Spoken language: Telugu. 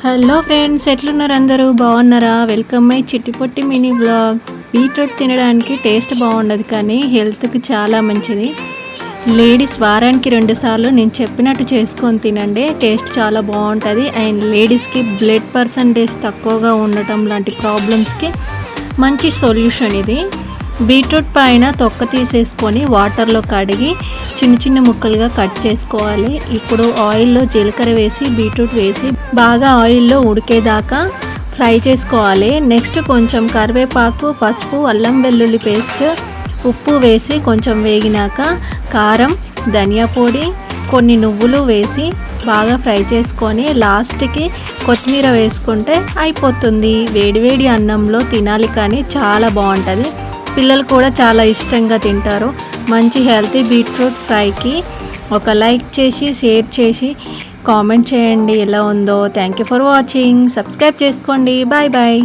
హలో ఫ్రెండ్స్, ఎట్లున్నారు? అందరూ బాగున్నారా? వెల్కమ్ మై చిట్టి పొట్టి మినీ బ్లాగ్. బీట్రూట్ తినడానికి టేస్ట్ బాగుండదు, కానీ హెల్త్కి చాలా మంచిది. లేడీస్ వారానికి 2 సార్లు నేను చెప్పినట్టు చేసుకొని తినండి. టేస్ట్ చాలా బాగుంటుంది. అండ్ లేడీస్కి బ్లడ్ పర్సంటేజ్ తక్కువగా ఉండటం లాంటి ప్రాబ్లమ్స్కి మంచి సొల్యూషన్ ఇది. బీట్రూట్ పైన తొక్క తీసేసుకొని వాటర్లో కడిగి చిన్న చిన్న ముక్కలుగా కట్ చేసుకోవాలి. ఇప్పుడు ఆయిల్లో జీలకర్ర వేసి బీట్రూట్ వేసి బాగా ఆయిల్లో ఉడికేదాకా ఫ్రై చేసుకోవాలి. నెక్స్ట్ కొంచెం కరివేపాకు, పసుపు, అల్లం వెల్లుల్లి పేస్ట్, ఉప్పు వేసి కొంచెం వేగినాక కారం, ధనియా పొడి, కొన్ని నువ్వులు వేసి బాగా ఫ్రై చేసుకొని లాస్ట్కి కొత్తిమీర వేసుకుంటే అయిపోతుంది. వేడివేడి అన్నంలో తినాలి, కానీ చాలా బాగుంటుంది. పిల్లలు కూడా చాలా ఇష్టంగా తింటారు. మంచి హెల్తీ బీట్రూట్ ఫ్రైకి ఒక లైక్ చేసి షేర్ చేసి కామెంట్ చేయండి ఎలా ఉందో. Thank you for watching. Subscribe చేసుకోండి. Bye bye.